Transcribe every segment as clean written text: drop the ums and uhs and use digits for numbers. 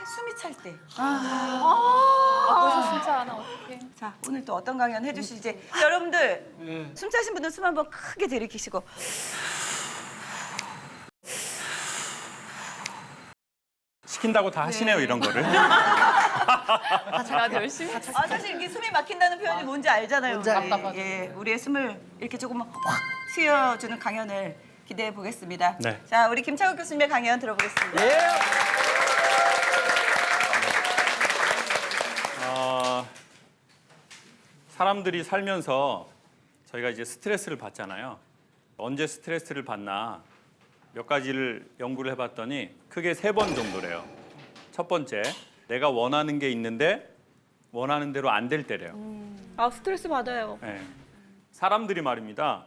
숨이 찰 때. 벌써 진짜 나 어떡해. 자, 오늘 또 어떤 강연 해주실지. 여러분들, 숨 차신 분들 숨 한번 크게 들이키시고. 시킨다고 다 하시네요, 이런 거를. 나도 열심히 하자. 사실 이게 숨이 막힌다는 표현이 뭔지 알잖아요. 뭔지 알죠. 답답하죠. 우리의 숨을 이렇게 조금 확 쉬어주는 강연을 기대해 보겠습니다. 네. 자, 우리 김창욱 교수님의 강연 들어보겠습니다. 사람들이 살면서 저희가 이제 스트레스를 받잖아요. 언제 스트레스를 받나 몇 가지를 연구를 해봤더니 크게 3번 정도래요. 첫 번째, 내가 원하는 게 있는데 원하는 대로 안 될 때래요. 아, 스트레스 받아요. 네. 사람들이 말입니다.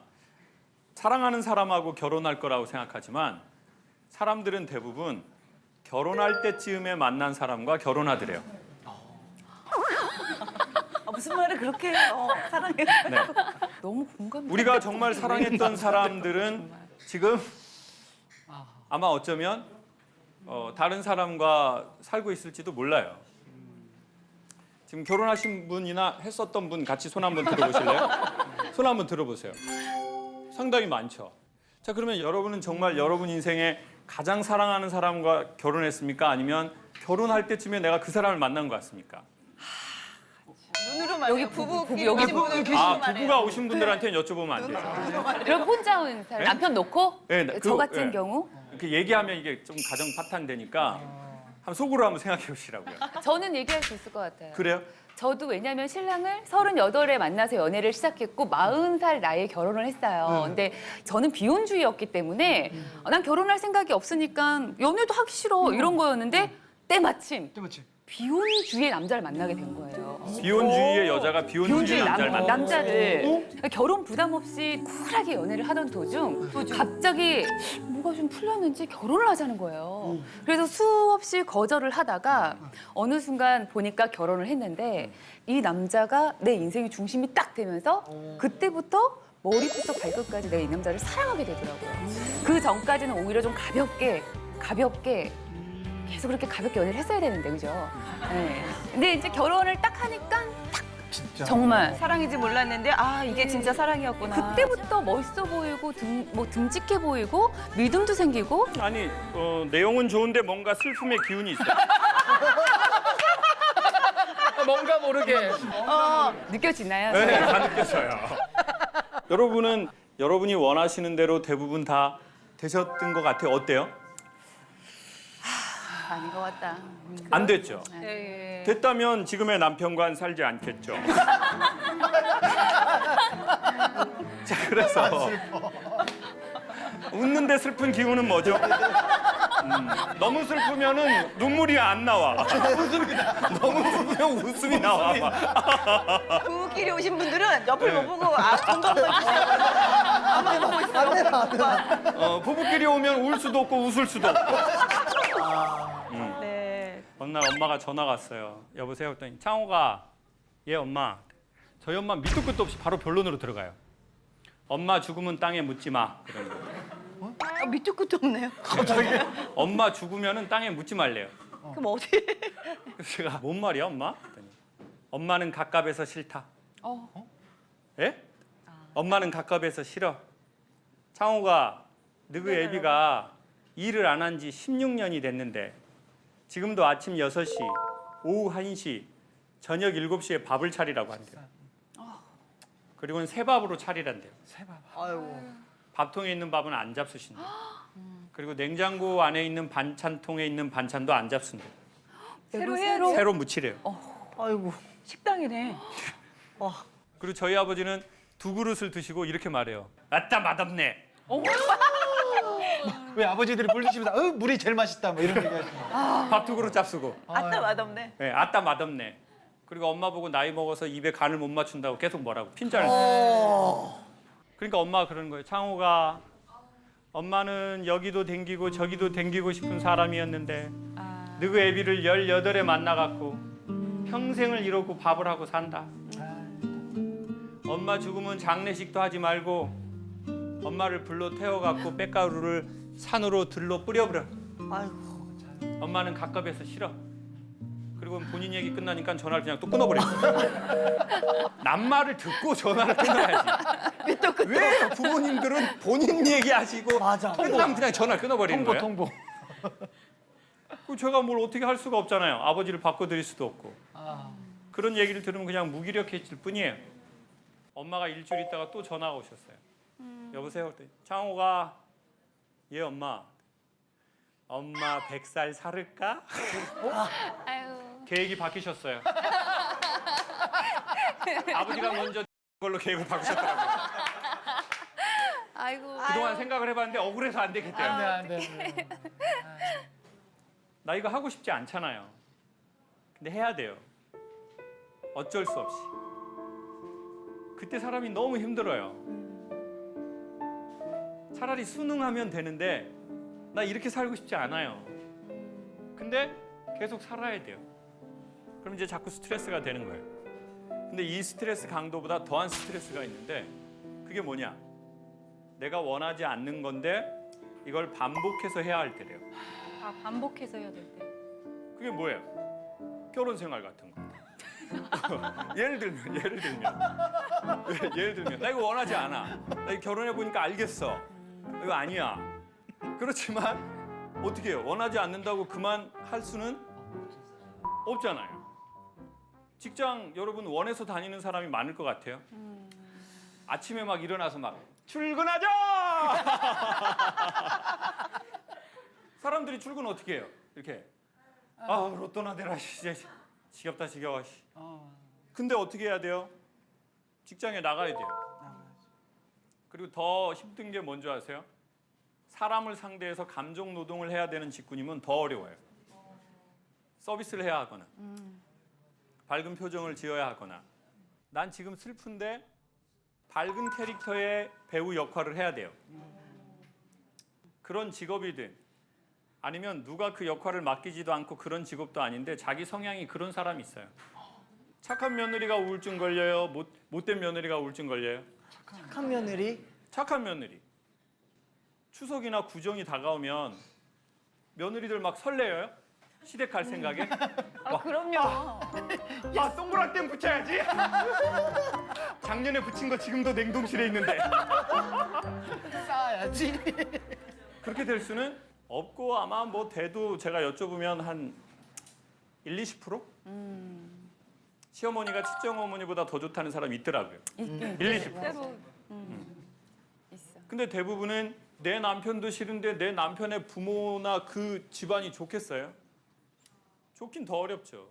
사랑하는 사람하고 결혼할 거라고 생각하지만 사람들은 대부분 결혼할 때쯤에 만난 사람과 결혼하더래요. 무슨 말을 그렇게 사랑해요? 네. 너무 공감돼. 우리가 정말 사랑했던 사람들은 지금 아마 어쩌면 다른 사람과 살고 있을지도 몰라요. 지금 결혼하신 분이나 했었던 분 같이 손 한번 들어보실래요? 손 한번 들어보세요. 상당히 많죠. 자, 그러면 여러분은 정말 여러분 인생에 가장 사랑하는 사람과 결혼했습니까? 아니면 결혼할 때쯤에 내가 그 사람을 만난 것 같습니까? 눈으로 말해요. 여기 부부 여기 오신 분들 계시는 부부가 오신 분들한테는 여쭤보면 안 되죠. 그럼 혼자 온 사람 남편 놓고 네, 저 같은 경우 이렇게 얘기하면 이게 좀 가정 파탄되니까 한번 속으로 한번 생각해 보시라고요. 저는 얘기할 수 있을 것 같아요. 그래요? 저도 왜냐면 신랑을 38에 만나서 연애를 시작했고 40살 나이에 결혼을 했어요. 근데 저는 비혼주의였기 때문에 난 결혼할 생각이 없으니까 연애도 하기 싫어 이런 거였는데 때마침 비혼주의의 남자를 만나게 된 거예요. 비혼주의의 여자가 비혼주의의 남자를 만나. 남자를 결혼 부담 없이 쿨하게 연애를 하던 도중 갑자기 뭐가 좀 풀렸는지 결혼을 하자는 거예요. 그래서 수없이 거절을 하다가 어느 순간 보니까 결혼을 했는데 이 남자가 내 인생의 중심이 딱 되면서 그때부터 머리부터 발끝까지 내가 이 남자를 사랑하게 되더라고요. 그 전까지는 오히려 좀 가볍게 계속 그렇게 가볍게 연애를 했어야 되는데, 그죠? 네. 근데 이제 결혼을 딱 하니까 딱 정말 사랑인지 몰랐는데 이게 진짜 사랑이었구나. 그때부터 멋있어 보이고 듬직해 보이고 믿음도 생기고 아니 내용은 좋은데 뭔가 슬픔의 기운이 있어요. 뭔가 모르게. 느껴지나요? 네, 다 느껴져요. 여러분은 여러분이 원하시는 대로 대부분 다 되셨던 것 같아요. 어때요? 아닌 것 같다. 안 됐죠? 네. 됐다면 지금의 남편과는 살지 않겠죠. 자, 그래서 웃는데 슬픈 기운은 뭐죠? 너무 슬프면은 눈물이 안 나와. 너무 슬프면 웃음이 나와. 부부끼리 오신 분들은 옆을 못 보고 공감을 보고 있어요. 부부끼리 오면 울 수도 없고 웃을 수도 없고. 네. 어느 날 엄마가 전화가 왔어요. 여보세요? 했더니 창호가 예 엄마. 저희 엄마 밑도 끝도 없이 바로 변론으로 들어가요. 엄마 죽으면 땅에 묻지 마. 그런 거. 밑도 끝도 없네요. 엄마 죽으면은 땅에 묻지 말래요. 그럼 어디? 그래서 제가 뭔 말이야 엄마? 그랬더니 엄마는 갑갑해서 싫다. 예? 엄마는 갑갑해서 싫어. 창호가 너그 애비가 일을 안 한 지 16년이 됐는데 지금도 아침 6시, 오후 1시, 저녁 7시에 밥을 차리라고 한대요. 그리고는 새 밥으로 차리란대요. 아이고. 밥통에 있는 밥은 안 잡수신대요. 그리고 냉장고 안에 있는 반찬통에 있는 반찬도 안 잡순대요. 새로 해야 돼. 새로 무치래요. 아이고. 식당이네. 그리고 저희 아버지는 2그릇을 드시고 이렇게 말해요. 아따 맛없네. 왜 아버지들이 불리시면 물이 제일 맛있다 뭐 이런 얘기 하시는 거. 밥 2그릇 잡수고. 아따 맛없네. 네, 아따 맛없네. 그리고 엄마 보고 나이 먹어서 입에 간을 못 맞춘다고 계속 뭐라고 핀잔을. 그러니까 엄마가 그러는 거예요. 창호가 엄마는 여기도 댕기고 저기도 댕기고 싶은 사람이었는데 너그 애비를 18에 만나갖고 평생을 이러고 밥을 하고 산다. 엄마 죽으면 장례식도 하지 말고 엄마를 불러 태워갖고 빽가루를 산으로 들러 뿌려버려. 아이고. 엄마는 갑갑해서 싫어. 그리고 본인 얘기 끝나니까 전화를 그냥 또 끊어버렸어요. 남 말을 듣고 전화를 끊어야지. 왜 부모님들은 본인 얘기하시고 맞아. 끝나면 그냥 전화를 끊어버리는 거예요? 통보. 그 제가 뭘 어떻게 할 수가 없잖아요. 아버지를 바꿔드릴 수도 없고. 그런 얘기를 들으면 그냥 무기력해질 뿐이에요. 엄마가 일주일 있다가 또 전화가 오셨어요. 여보세요? 그랬더니 창호가 예 엄마 100살 살을까? 아유. 계획이 바뀌셨어요. 아버지가 먼저 걸로 계획을 바꾸셨더라고요. 아이고. 그동안 생각을 해봤는데 억울해서 안 되겠대요. 안 돼. 나 이거 하고 싶지 않잖아요. 근데 해야 돼요. 어쩔 수 없이. 그때 사람이 너무 힘들어요. 차라리 순응하면 되는데 나 이렇게 살고 싶지 않아요. 근데 계속 살아야 돼요. 그럼 이제 자꾸 스트레스가 되는 거예요. 근데 이 스트레스 강도보다 더한 스트레스가 있는데 그게 뭐냐? 내가 원하지 않는 건데 이걸 반복해서 해야 할 때래요. 아, 반복해서 해야 될 때. 그게 뭐예요? 결혼 생활 같은 거. 예를 들면 나 이거 원하지 않아. 나 이거 결혼해 보니까 알겠어. 이거 아니야. 그렇지만 어떻게 해요? 원하지 않는다고 그만 할 수는 없잖아요. 직장 여러분 원해서 다니는 사람이 많을 것 같아요. 아침에 막 일어나서 막 출근하자. 사람들이 출근 어떻게 해요? 이렇게 로또나 되라. 지겹다 지겨워. 근데 어떻게 해야 돼요? 직장에 나가야 돼요. 그리고 더 힘든 게 뭔지 아세요? 사람을 상대해서 감정 노동을 해야 되는 직군이면 더 어려워요. 서비스를 해야 하거나 밝은 표정을 지어야 하거나 난 지금 슬픈데 밝은 캐릭터의 배우 역할을 해야 돼요. 그런 직업이든 아니면 누가 그 역할을 맡기지도 않고 그런 직업도 아닌데 자기 성향이 그런 사람이 있어요. 착한 며느리가 우울증 걸려요? 못된 며느리가 우울증 걸려요? 착한 며느리? 착한 며느리. 추석이나 구정이 다가오면 며느리들 막 설레요. 시댁 갈 생각에. 그럼요. 동그랗게 붙여야지. 작년에 붙인 거 지금도 냉동실에 있는데. 싸야지. 그렇게 될 수는 없고 아마 뭐 돼도 제가 여쭤보면 한 1-20%? 시어머니가 친정어머니보다 더 좋다는 사람이 있더라고요. 1-20%. 때로 있어. 근데 대부분은 내 남편도 싫은데 내 남편의 부모나 그 집안이 좋겠어요? 좋긴 더 어렵죠.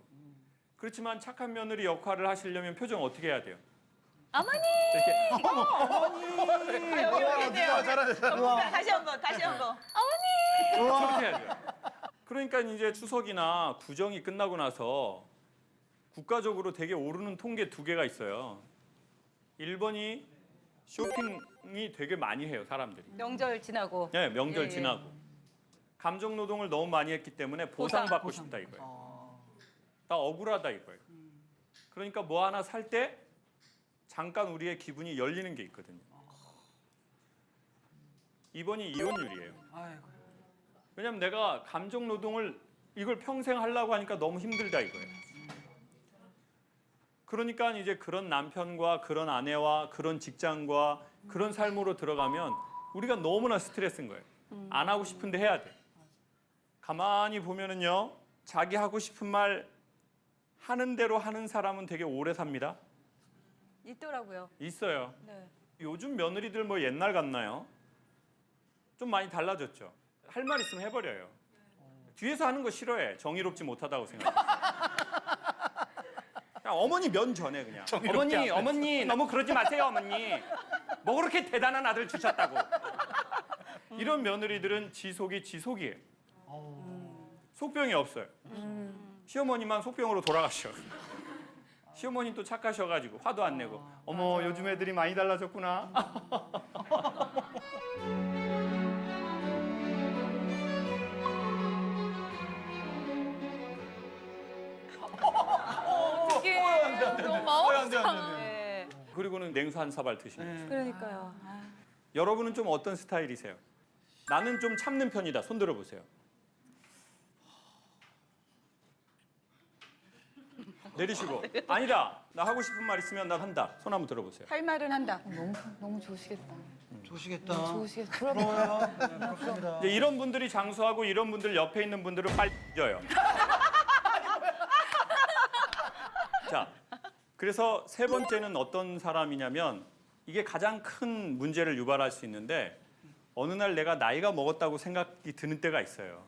그렇지만 착한 며느리 역할을 하시려면 표정 어떻게 해야 돼요? 어머니! 다시 한 번. 저렇게 해야 돼요. 그러니까 이제 추석이나 구정이 끝나고 나서 국가적으로 되게 오르는 통계 2개가 있어요. 1번이 쇼핑이 되게 많이 해요, 사람들이. 명절 지나고. 네, 명절 예. 지나고. 감정 노동을 너무 많이 했기 때문에 보상받고 싶다 이거예요. 나 억울하다 이거예요. 그러니까 뭐 하나 살 때 잠깐 우리의 기분이 열리는 게 있거든요. 2번이 이혼율이에요. 왜냐면 내가 감정 노동을 이걸 평생 하려고 하니까 너무 힘들다 이거예요. 그러니까 이제 그런 남편과 그런 아내와 그런 직장과 그런 삶으로 들어가면 우리가 너무나 스트레스인 거예요. 안 하고 싶은데 해야 돼. 가만히 보면은요, 자기 하고 싶은 말 하는 대로 하는 사람은 되게 오래 삽니다. 있더라고요. 있어요. 네. 요즘 며느리들 뭐 옛날 같나요? 좀 많이 달라졌죠. 할 말 있으면 해버려요. 뒤에서 하는 거 싫어해. 정의롭지 못하다고 생각해. 그냥 어머니 면 전에 그냥. 어머니 너무 그러지 마세요 어머니. 뭐 그렇게 대단한 아들 주셨다고. 이런 며느리들은 지속이에요. 속병이 없어요. 시어머니만 속병으로 돌아가셔. 시어머니 또 착하셔가지고 화도 안 내고 어머 요즘 애들이 많이 달라졌구나. 이게 너무 마음상. 네. 그리고는 냉수 한 사발 드시면 그러니까요. 여러분은 좀 어떤 스타일이세요? 나는 좀 참는 편이다. 손 들어보세요. 내리시고 아니다. 나 하고 싶은 말 있으면 난 한다. 손 한번 들어보세요. 할 말은 한다. 너무 좋으시겠다. 좋으시겠다. 좋으시겠다. 부러워요. 네, 부럽습니다. 이제 이런 분들이 장수하고 이런 분들 옆에 있는 분들은 빨리 져요. 자, 그래서 세 번째는 어떤 사람이냐면 이게 가장 큰 문제를 유발할 수 있는데 어느 날 내가 나이가 먹었다고 생각이 드는 때가 있어요.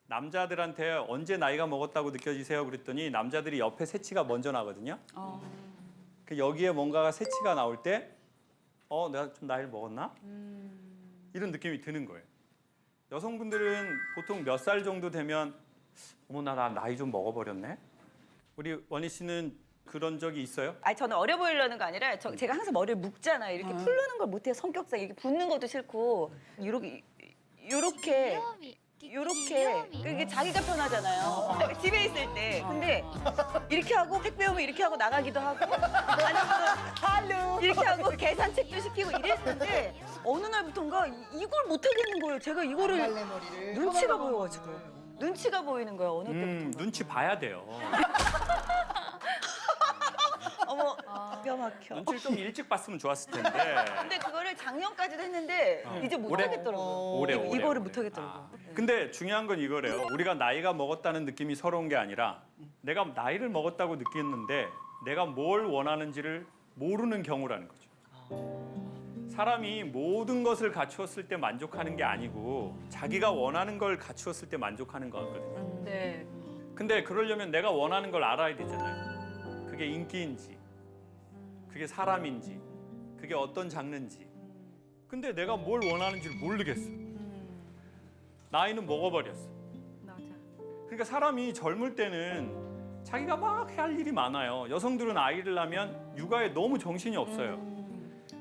남자들한테 언제 나이가 먹었다고 느껴지세요? 그랬더니 남자들이 옆에 새치가 먼저 나거든요. 그 여기에 뭔가가 새치가 나올 때 내가 좀 나이를 먹었나? 이런 느낌이 드는 거예요. 여성분들은 보통 몇 살 정도 되면 어머 나 나이 좀 먹어버렸네? 우리 원희 씨는 그런 적이 있어요? 아니 저는 어려 보이려는 거 아니라 제가 항상 머리를 묶잖아요. 이렇게 풀르는 걸 못해요. 성격상 이렇게 붓는 것도 싫고 요렇게 이게 자기가 편하잖아요. 집에 있을 때. 근데 이렇게 하고 택배 오면 이렇게 하고 나가기도 하고 아니면 이렇게 하고 계산책도 시키고 이랬는데 어느 날부터인가 이걸 못 하겠는 거예요. 제가 이거를 머리를 눈치가 보여가지고. 눈치가 보이는 거예요. 어느 때부터. 눈치 봐야 돼요. 어머, 뼈 막혀. 눈치를 좀 일찍 봤으면 좋았을 텐데. 근데 그거를 작년까지도 했는데 이제 못 올해? 하겠더라고요. 올해. 이거를 못 하겠더라고요. 근데 중요한 건 이거래요. 우리가 나이가 먹었다는 느낌이 서러운 게 아니라 내가 나이를 먹었다고 느꼈는데 내가 뭘 원하는지를 모르는 경우라는 거죠. 사람이 모든 것을 갖추었을 때 만족하는 게 아니고 자기가 원하는 걸 갖추었을 때 만족하는 거거든요. 네. 근데 그러려면 내가 원하는 걸 알아야 되잖아요. 그게 인기인지, 그게 사람인지, 그게 어떤 장르인지. 근데 내가 뭘 원하는지를 모르겠어. 나이는 먹어버렸어. 맞아. 그러니까 사람이 젊을 때는 자기가 막 할 일이 많아요. 여성들은 아이를 낳으면 육아에 너무 정신이 없어요.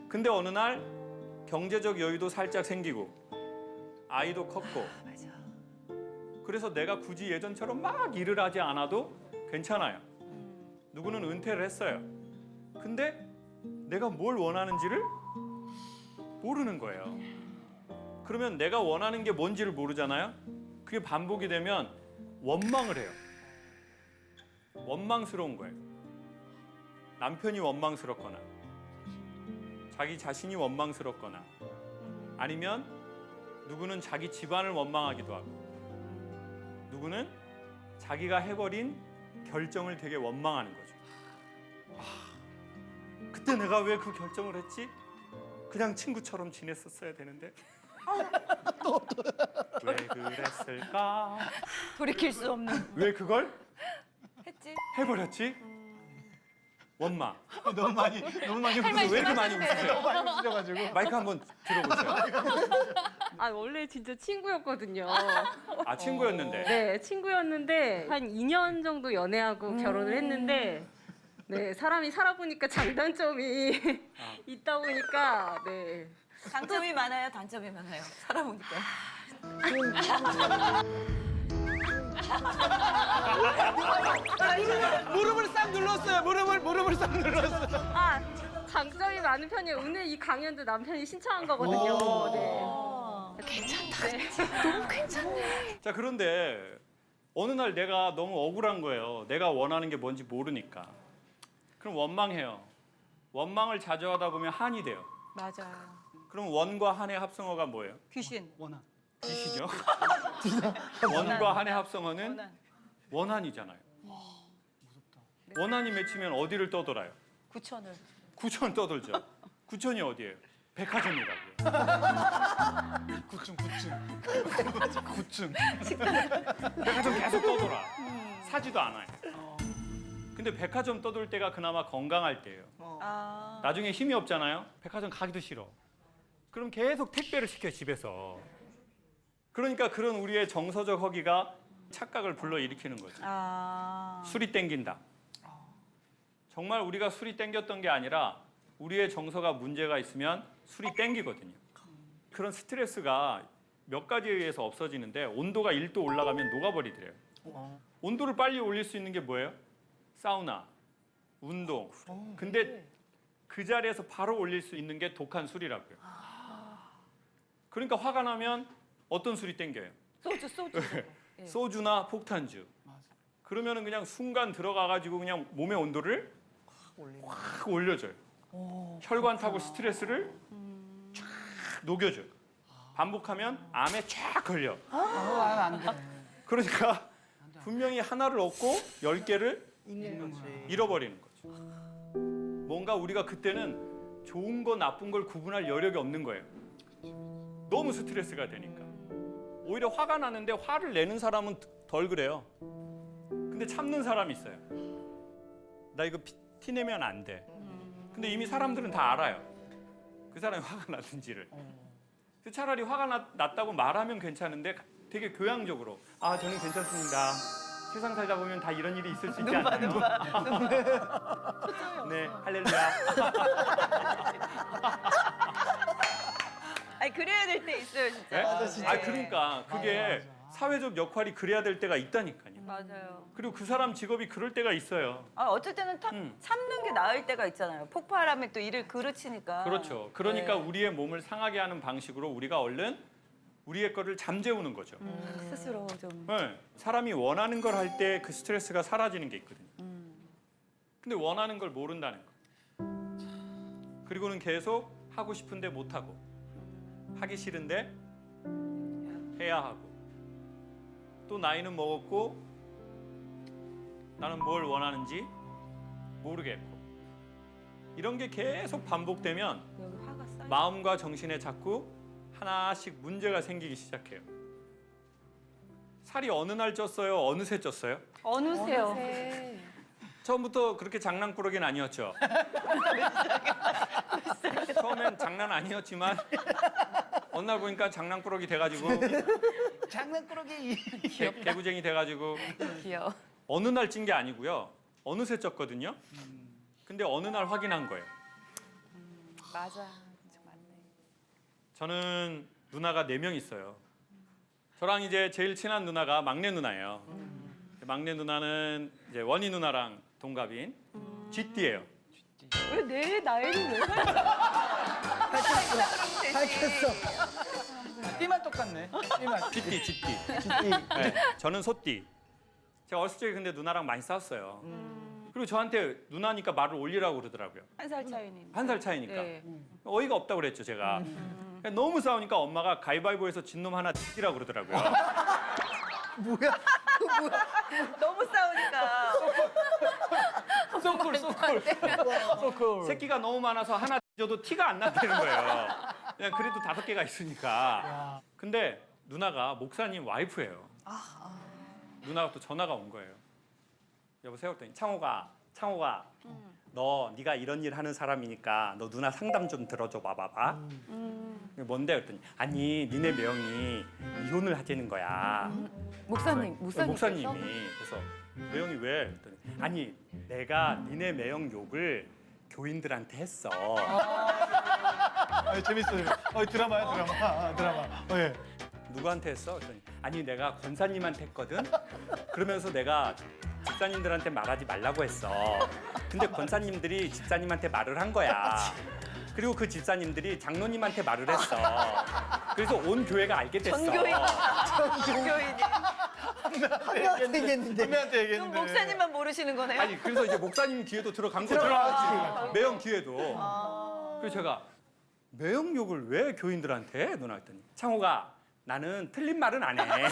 근데 어느 날 경제적 여유도 살짝 생기고 아이도 컸고 그래서 내가 굳이 예전처럼 막 일을 하지 않아도 괜찮아요. 누구는 은퇴를 했어요. 근데 내가 뭘 원하는지를 모르는 거예요. 그러면 내가 원하는 게 뭔지를 모르잖아요. 그게 반복이 되면 원망을 해요. 원망스러운 거예요. 남편이 원망스럽거나 자기 자신이 원망스럽거나 아니면 누구는 자기 집안을 원망하기도 하고 누구는 자기가 해버린 결정을 되게 원망하는 거죠. 그때 내가 왜 그 결정을 했지? 그냥 친구처럼 지냈었어야 되는데 왜 그랬을까? 돌이킬 수 없는. 왜 그걸 했지? 해버렸지? 원망. 너무 많이 그래서 왜 이렇게 많이 웃으세요? 많이 웃으셔가지고. 마이크 한번 들어보세요. 아 원래 진짜 친구였거든요. 아 친구였는데. 네, 친구였는데 한 2년 정도 연애하고 결혼을 했는데 네, 사람이 살아보니까 장단점이 있다 보니까 네. 장점이 많아요, 단점이 많아요. 살아보니까. 무릎을 싹 눌렀어요. 무릎을 싹 눌렀어요. 아, 장점이 많은 편이에요. 오늘 이 강연도 남편이 신청한 거거든요. 네. 자 그런데 어느 날 내가 너무 억울한 거예요. 내가 원하는 게 뭔지 모르니까. 그럼 원망해요. 원망을 자주 하다 보면 한이 돼요. 맞아요. 그럼 원과 한의 합성어가 뭐예요? 귀신. 원한. 귀신이요? 원과 한의 합성어는 원한. 원한이잖아요. 원한이 맺히면 어디를 떠돌아요? 구천을. 구천 떠돌죠. 구천이 어디예요? 백화점이라고요. 구층. 백화점 계속 떠돌아. 사지도 않아요. 근데 백화점 떠돌 때가 그나마 건강할 때예요. 아. 나중에 힘이 없잖아요. 백화점 가기도 싫어. 그럼 계속 택배를 시켜 집에서. 그러니까 그런 우리의 정서적 허기가 착각을 불러일으키는 거죠. 아. 술이 땡긴다. 정말 우리가 술이 땡겼던 게 아니라 우리의 정서가 문제가 있으면 술이 땡기거든요. 그런 스트레스가 몇 가지에 의해서 없어지는데 온도가 1도 올라가면 녹아버리더래요. 온도를 빨리 올릴 수 있는 게 뭐예요? 사우나, 운동. 근데 그 자리에서 바로 올릴 수 있는 게 독한 술이라고요. 그러니까 화가 나면 어떤 술이 땡겨요? 소주. 소주나 폭탄주. 그러면은 그냥 순간 들어가가지고 그냥 몸의 온도를 확 올려줘요. 혈관 타고 스트레스를 쫙 녹여줘요. 반복하면 암에 쫙 걸려. 안 돼. 그러니까 분명히 하나를 얻고 10개를 잃어버리는 거죠. 뭔가 우리가 그때는 좋은 거 나쁜 걸 구분할 여력이 없는 거예요. 너무 스트레스가 되니까. 오히려 화가 나는데 화를 내는 사람은 덜 그래요. 근데 참는 사람이 있어요. 나 이거 티 내면 안 돼. 근데 이미 사람들은 다 알아요. 그 사람이 화가 났는지를. 차라리 화가 났다고 말하면 괜찮은데 되게 교양적으로 아 저는 괜찮습니다. 세상 살다 보면 다 이런 일이 있을 수 있지 않나요? 네, 할렐루야. 아니 그래야 될 때 있어요 진짜. 네? 아 그러니까 그게 사회적 역할이 그래야 될 때가 있다니까요. 맞아요. 그리고 그 사람 직업이 그럴 때가 있어요. 아, 어쩔 때는 참는 게 나을 때가 있잖아요. 폭발하면 또 일을 그르치니까. 그렇죠. 그러니까 네. 우리의 몸을 상하게 하는 방식으로 우리가 얼른 우리의 거를 잠재우는 거죠. 스스로 좀. 네. 사람이 원하는 걸 할 때 그 스트레스가 사라지는 게 있거든요. 근데 원하는 걸 모른다는 거. 그리고는 계속 하고 싶은데 못 하고, 하기 싫은데 해야 하고, 또 나이는 먹었고 나는 뭘 원하는지 모르겠고, 이런 게 계속 반복되면 여기 화가 쌓여. 마음과 정신에 자꾸 하나씩 문제가 생기기 시작해요. 살이 어느 날 쪘어요? 어느 새 쪘어요? 어느새요. 처음부터 그렇게 장난꾸러기는 아니었죠. 처음엔 장난 아니었지만 어느 날 보니까 장난꾸러기 돼가지고 장난꾸러기. 개구쟁이 돼가지고 귀여워. 어느 날 찐 게 아니고요. 어느새 쪘거든요. 근데 어느 날 확인한 거예요. 맞아. 진짜 맞네. 저는 누나가 4명 있어요. 저랑 이제 제일 친한 누나가 막내 누나예요. 막내 누나는 이제 원희 누나랑 동갑인 쥐띠예요. 왜 내 나이를 왜 밝혔어. 띠만 똑같네. 띠만. 쥐띠, 쥐띠. 띠. 네, 저는 소띠. 제가 어렸을 적에 근데 누나랑 많이 싸웠어요. 그리고 저한테 누나니까 말을 올리라고 그러더라고요. 한 살 차이니. 1살 차이니까. 네. 어이가 없다고 그랬죠, 제가. 너무 싸우니까 엄마가 가위바위보에서 진 놈 하나 띠라고 그러더라고요. 뭐야? 너무 싸우니까. 소쿨. 소쿨. 새끼가 너무 많아서 하나 찢어도 티가 안 난다는 거예요. 그냥 그래도 5개가 있으니까. 근데 누나가 목사님 와이프예요. 누나가 또 전화가 온 거예요. 여보세요? 그랬더니 창호가 네가 이런 일 하는 사람이니까 너 누나 상담 좀 들어줘 봐봐. 뭔데? 그랬더니 아니 니네 매형이 이혼을 하자는 거야. 목사님이. 그래서 매형이 왜? 그랬더니 아니 내가 니네 매형 욕을 교인들한테 했어. 재밌어요. 드라마야, 드라마. 예. 누구한테 했어? 그랬더니 아니 내가 권사님한테 했거든. 그러면서 내가 집사님들한테 말하지 말라고 했어. 근데 권사님들이 집사님한테 말을 한 거야. 그리고 그 집사님들이 장로님한테 말을 했어. 그래서 온 교회가 알게 됐어. 전교인. 전교인이. 한명한테 얘기했는데. 그럼 목사님만 모르시는 거네요? 아니 그래서 이제 목사님 귀에도 들어간 거죠. 매형 귀에도. 그래서 제가 매형 욕을 왜 교인들한테 해? 누나 했더니 창호가 나는 틀린 말은 안 해.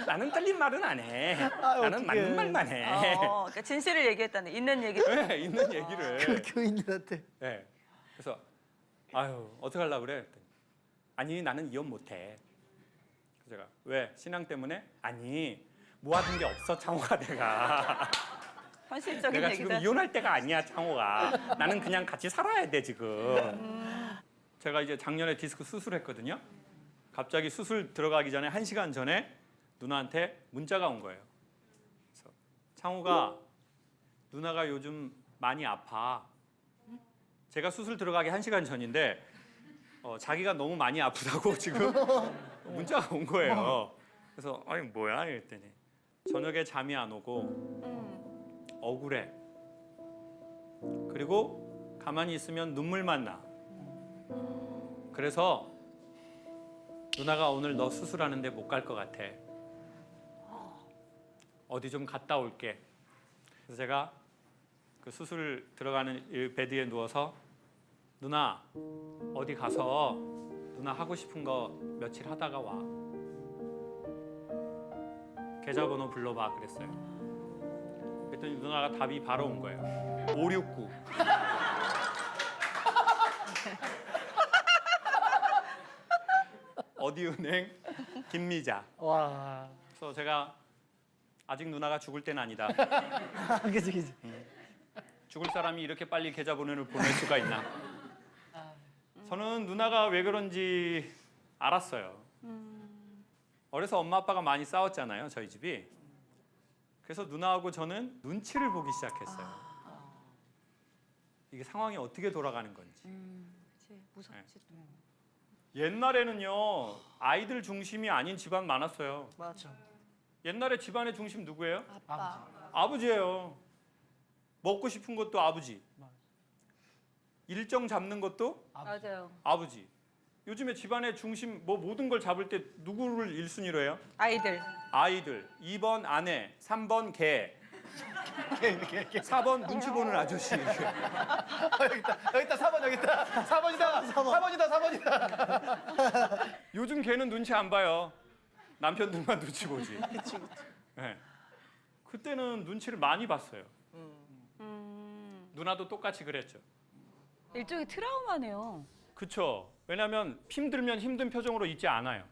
나는 틀린 말은 안 해. 나는 어떡해. 맞는 말만 해. 그러니까 진실을 얘기했다는 있는 얘기. 네, 있는 얘기를. 그 교인들한테. 네. 그래서 아유 어떡하려고 그래? 그랬더니 아니 나는 이혼 못해. 그래서 제가 왜? 신앙 때문에? 아니 모아둔 게 없어 창호가 내가. 현실적인 내가 얘기다. 지금 이혼할 때가 아니야 창호가. 나는 그냥 같이 살아야 돼 지금. 제가 이제 작년에 디스크 수술했거든요. 갑자기 수술 들어가기 전에 1시간 전에 누나한테 문자가 온 거예요. 그래서 창호가 누나가 요즘 많이 아파. 제가 수술 들어가기 1시간 전인데 자기가 너무 많이 아프다고 지금 문자가 온 거예요. 그래서 아니 뭐야 이랬더니 저녁에 잠이 안 오고 억울해. 그리고 가만히 있으면 눈물만 나. 그래서 누나가 오늘 너 수술하는데 못 갈 것 같아. 어디 좀 갔다 올게. 그래서 제가 그 수술 들어가는 이 베드에 누워서 누나 어디 가서 누나 하고 싶은 거 며칠 하다가 와. 계좌번호 불러봐 그랬어요. 그랬더니 누나가 답이 바로 온 거예요. 569. 어디 은행 김미자. 와. 그래서 제가 아직 누나가 죽을 때는 아니다. 그지. 죽을 사람이 이렇게 빨리 계좌번호를 보낼 수가 있나? 저는 누나가 왜 그런지 알았어요. 어려서 엄마 아빠가 많이 싸웠잖아요, 저희 집이. 그래서 누나하고 저는 눈치를 보기 시작했어요. 이게 상황이 어떻게 돌아가는 건지. 그치, 무섭지 또. 옛날에는요, 아이들 중심이 아닌 집안 많았어요. 맞아. 옛날에 집안의 중심 누구예요? 아빠. 아버지예요. 먹고 싶은 것도 아버지. 일정 잡는 것도 맞아요. 아버지. 요즘에 집안의 중심 뭐 모든 걸 잡을 때 누구를 1순위로 해요? 아이들. 아이들. 2번 아내, 3번 개, 4번 눈치 보는 아저씨. 여기 있다 4번 여기 있다 4번이다. 요즘 개는 눈치 안 봐요. 남편들만 눈치 보지. 네. 그때는 눈치를 많이 봤어요. 누나도 똑같이 그랬죠. 일종의 트라우마네요. 그쵸. 왜냐하면 힘들면 힘든 표정으로 있지 않아요.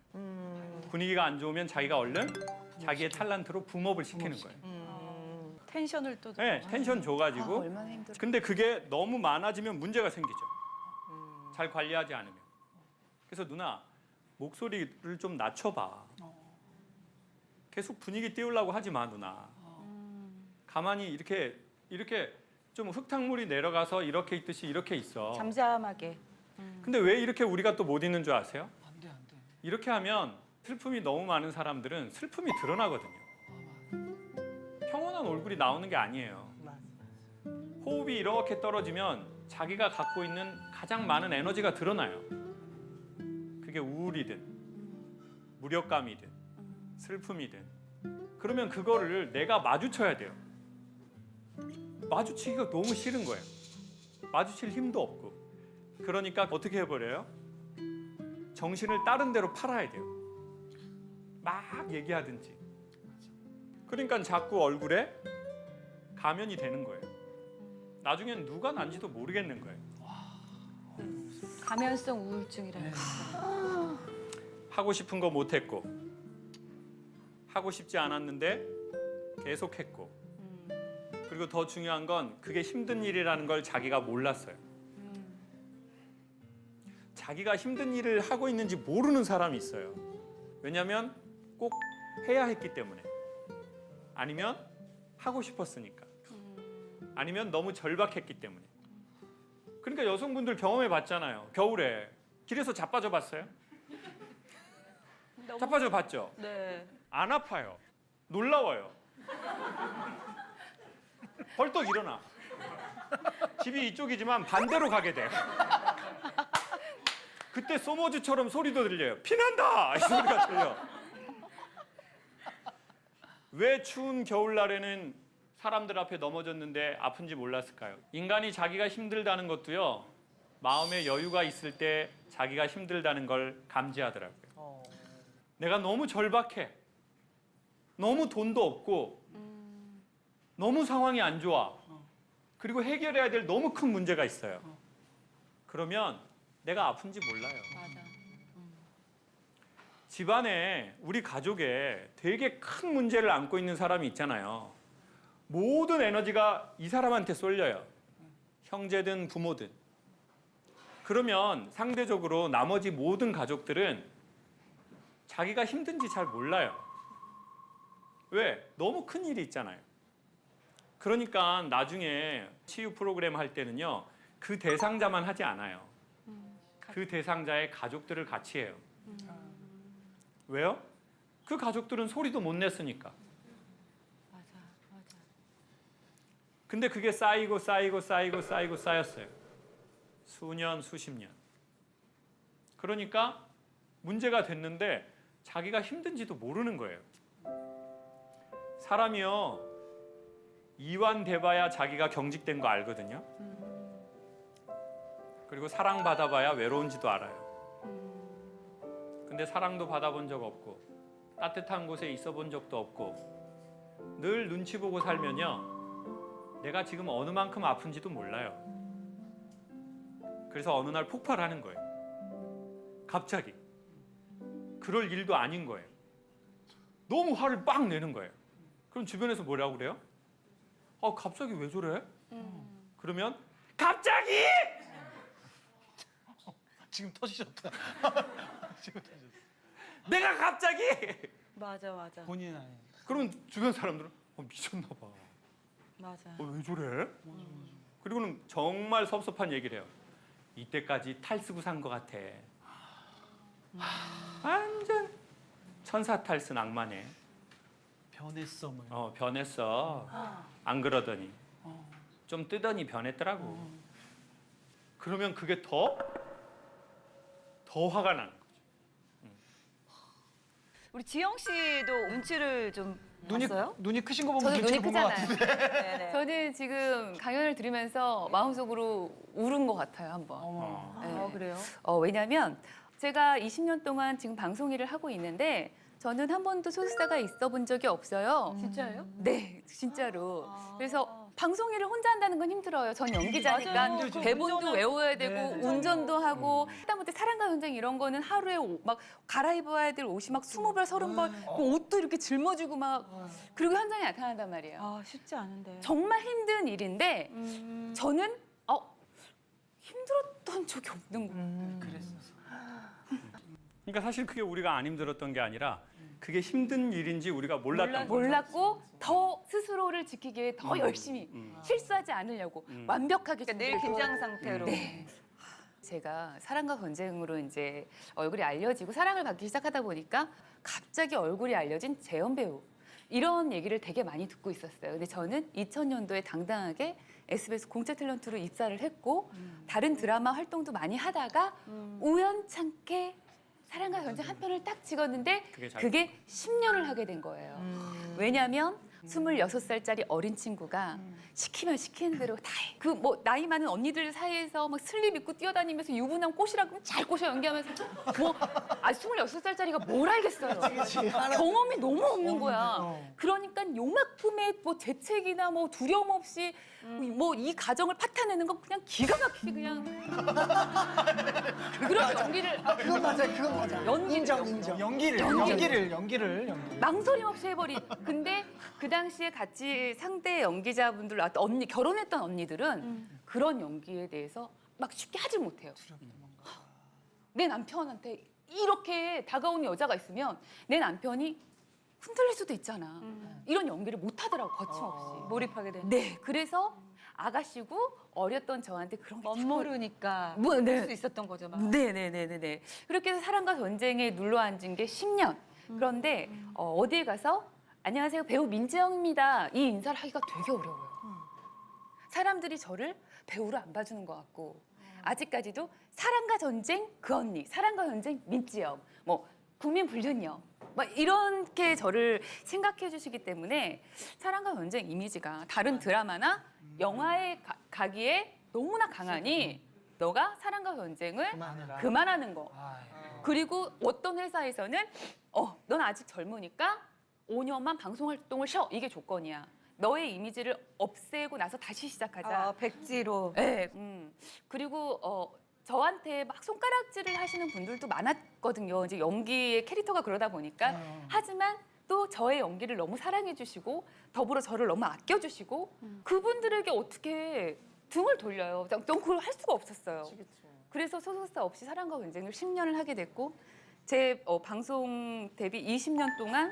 분위기가 안 좋으면 자기가 얼른 자기의 탤런트로 붐업을 시키는 거예요. 텐션을 또. 네, 텐션 줘가지고. 얼마나 힘들어. 근데 그게 너무 많아지면 문제가 생기죠. 잘 관리하지 않으면. 그래서 누나 목소리를 좀 낮춰봐. 계속 분위기 띄우려고 하지 마 누나. 가만히 이렇게 좀 흙탕물이 내려가서 이렇게 있듯이 이렇게 있어. 잠잠하게. 근데 왜 이렇게 우리가 또 못 있는 줄 아세요? 안 돼. 이렇게 하면 슬픔이 너무 많은 사람들은 슬픔이 드러나거든요. 평온한 얼굴이 나오는 게 아니에요. 호흡이 이렇게 떨어지면 자기가 갖고 있는 가장 많은 에너지가 드러나요. 그게 우울이든 무력감이든 슬픔이든. 그러면 그거를 내가 마주쳐야 돼요. 마주치기가 너무 싫은 거예요. 마주칠 힘도 없고. 그러니까 어떻게 해버려요? 정신을 다른 데로 팔아야 돼요. 막 얘기하든지. 그러니까 자꾸 얼굴에 가면이 되는 거예요. 나중엔 누가 난지도 모르겠는 거예요. 가면성 우울증이라는 거. 하고 싶은 거 못했고 하고 싶지 않았는데 계속했고 그리고 더 중요한 건 그게 힘든 일이라는 걸 자기가 몰랐어요. 자기가 힘든 일을 하고 있는지 모르는 사람이 있어요. 왜냐하면 꼭 해야 했기 때문에. 아니면 하고 싶었으니까. 아니면 너무 절박했기 때문에. 그러니까 여성분들 경험해 봤잖아요. 겨울에 길에서 자빠져 봤어요? 자빠져 봤죠? 네. 안 아파요. 놀라워요. 벌떡 일어나. 집이 이쪽이지만 반대로 가게 돼. 그때 소머즈처럼 소리도 들려요. 피난다! 이 소리가 들려. 왜 추운 겨울날에는 사람들 앞에 넘어졌는데 아픈지 몰랐을까요? 인간이 자기가 힘들다는 것도요. 마음에 여유가 있을 때 자기가 힘들다는 걸 감지하더라고요. 내가 너무 절박해. 너무 돈도 없고 너무 상황이 안 좋아. 그리고 해결해야 될 너무 큰 문제가 있어요. 그러면 내가 아픈지 몰라요. 맞아. 집안에 우리 가족에 되게 큰 문제를 안고 있는 사람이 있잖아요. 모든 에너지가 이 사람한테 쏠려요. 형제든 부모든. 그러면 상대적으로 나머지 모든 가족들은 자기가 힘든지 잘 몰라요. 왜? 너무 큰 일이 있잖아요. 그러니까 나중에 치유 프로그램 할 때는요. 그 대상자만 하지 않아요. 그 대상자의 가족들을 같이 해요. 왜요? 그 가족들은 소리도 못 냈으니까. 맞아. 근데 그게 쌓이고 쌓였어요. 수년, 수십 년. 그러니까 문제가 됐는데 자기가 힘든지도 모르는 거예요. 사람이요 이완돼봐야 자기가 경직된 거 알거든요. 그리고 사랑받아봐야 외로운지도 알아요. 근데 사랑도 받아본 적 없고 따뜻한 곳에 있어 본 적도 없고 늘 눈치 보고 살면요 내가 지금 어느 만큼 아픈지도 몰라요. 그래서 어느 날 폭발하는 거예요. 갑자기. 그럴 일도 아닌 거예요. 너무 화를 빡 내는 거예요. 그럼 주변에서 뭐라고 그래요? 갑자기 왜 저래? 그러면 갑자기! 지금 터지셨다. 지금 터졌어. 내가 갑자기! 맞아, 맞아. 본인 아니. 그러면 주변 사람들은 미쳤나 봐. 맞아. 왜 저래? 그리고는 정말 섭섭한 얘기를 해요. 이때까지 탈쓰고 산 것 같아. 완전 천사 탈쓴 악마네. 변했어 뭐. 변했어. 안 그러더니 좀 뜨더니 변했더라고. 그러면 그게 더 화가 나는 거죠. 우리 지영 씨도 눈치를 좀 봤어요? 눈이 크신 거 보면 저는 눈이 눈치를 본것 크잖아요. 같은데. 네네. 저는 지금 강연을 들으면서 마음속으로 울은 것 같아요, 한번. 네. 그래요? 왜냐면 제가 20년 동안 지금 방송 일을 하고 있는데 저는 한 번도 소속사가 있어 본 적이 없어요. 진짜예요? 네, 진짜로. 그래서 방송 일을 혼자 한다는 건 힘들어요. 전 연기자니까 맞아요. 대본도 운전을- 외워야 되고 네, 네. 운전도 하고 하다못해 사랑과 전쟁 이런 거는 하루에 막 갈아입어야 될 옷이 막 20벌, 30벌 그 옷도 이렇게 짊어지고 막 그리고 현장에 나타난단 말이에요. 쉽지 않은데. 정말 힘든 일인데 음. 저는 힘들었던 적이 없는 거예요. 그랬었어. 그러니까 사실 그게 우리가 안 힘들었던 게 아니라 그게 힘든 일인지 우리가 몰랐던 거죠. 몰랐고 더 스스로를 지키기 위해 더 열심히 실수하지 않으려고 완벽하게 그러니까 늘 준비를 긴장 상태로. 네. 제가 사랑과 전쟁으로 이제 얼굴이 알려지고 사랑을 받기 시작하다 보니까 갑자기 얼굴이 알려진 재현 배우 이런 얘기를 되게 많이 듣고 있었어요. 근데 저는 2000년도에 당당하게 SBS 공채 탤런트로 입사를 했고 다른 드라마 활동도 많이 하다가 우연찮게 사랑과 전쟁 한 편을 딱 찍었는데 그게 10년을 하게 된 거예요. 왜냐하면 26살짜리 어린 친구가 시키면 시키는 대로 다 해. 그 뭐 나이 많은 언니들 사이에서 막 슬립 입고 뛰어다니면서 유부남 꼬시라고 잘 꼬셔 연기하면서 26살짜리가 뭘 알겠어요. 경험이 너무 없는 거야. 그러니까 요만큼의 뭐 재책이나 뭐 두려움 없이 뭐 이 가정을 파탄내는 건 그냥 기가 막히게 그냥 그런 연기를 그건 맞아, 그건 맞아. 인정. 연기를. 망설임 없이 해버린. 근데 그 당시에 같이 상대 연기자분들 나왔던 언니 결혼했던 언니들은 그런 연기에 대해서 막 쉽게 하질 못해요. 내 남편한테 이렇게 다가오는 여자가 있으면 내 남편이 흔들릴 수도 있잖아. 이런 연기를 못 하더라고 거침없이. 몰입하게 되는. 네, 그래서 아가씨고 어렸던 저한테 그런 게 멋모르니까 뭐, 네. 할 수 있었던 거죠. 막. 네네네네네. 그렇게 해서 사랑과 전쟁에 눌러앉은 게 10년. 그런데 어디에 가서 안녕하세요 배우 민지영입니다. 이 인사를 하기가 되게 어려워요. 사람들이 저를 배우로 안 봐주는 것 같고 아직까지도 사랑과 전쟁 그 언니, 사랑과 전쟁 민지영, 뭐 국민 불륜녀 막 이렇게 저를 생각해 주시기 때문에 사랑과 전쟁 이미지가 다른 드라마나 영화에 가기에 너무나 강하니 너가 사랑과 전쟁을 그만하는 거. 그리고 어떤 회사에서는 넌 아직 젊으니까 5년만 방송 활동을 쉬어. 이게 조건이야. 너의 이미지를 없애고 나서 다시 시작하자. 백지로. 네. 그리고 저한테 막 손가락질을 하시는 분들도 많았거든요. 이제 연기의 캐릭터가 그러다 보니까. 하지만 또 저의 연기를 너무 사랑해 주시고 더불어 저를 너무 아껴 주시고 그분들에게 어떻게 등을 돌려요. 난 그걸 할 수가 없었어요. 그래서 소속사 없이 사랑과 전쟁을 10년을 하게 됐고 제 방송 데뷔 20년 동안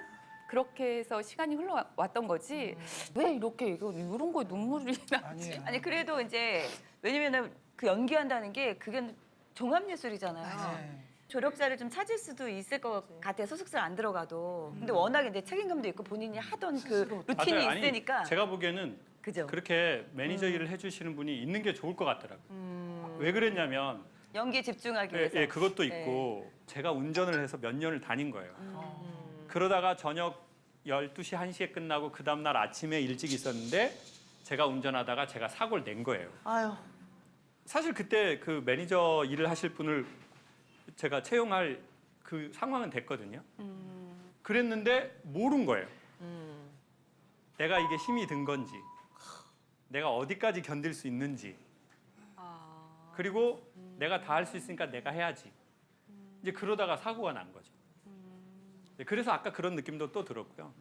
그렇게 해서 시간이 흘러왔던 거지. 왜 이렇게 이런 거에 눈물이 나지? 아니 그래도 이제 왜냐면은 그 연기한다는 게 그게 종합예술이잖아요. 조력자를 좀 찾을 수도 있을 것 같아요. 소속사 안 들어가도. 근데 워낙 이제 책임감도 있고 본인이 하던 그 루틴이 맞아요. 아니, 있으니까. 제가 보기에는 그죠? 그렇게 매니저 일을 해주시는 분이 있는 게 좋을 것 같더라고요. 왜 그랬냐면 연기에 집중하기 위해서. 예, 그것도 있고 제가 운전을 해서 몇 년을 다닌 거예요. 그러다가 저녁 12시, 1시에 끝나고 그 다음날 아침에 일찍 있었는데 제가 운전하다가 제가 사고를 낸 거예요. 아유. 사실 그때 그 매니저 일을 하실 분을 제가 채용할 그 상황은 됐거든요. 그랬는데 모른 거예요. 내가 이게 힘이 든 건지, 내가 어디까지 견딜 수 있는지, 그리고 내가 다 할 수 있으니까 내가 해야지. 이제 그러다가 사고가 난 거죠. 그래서 아까 그런 느낌도 또 들었고요.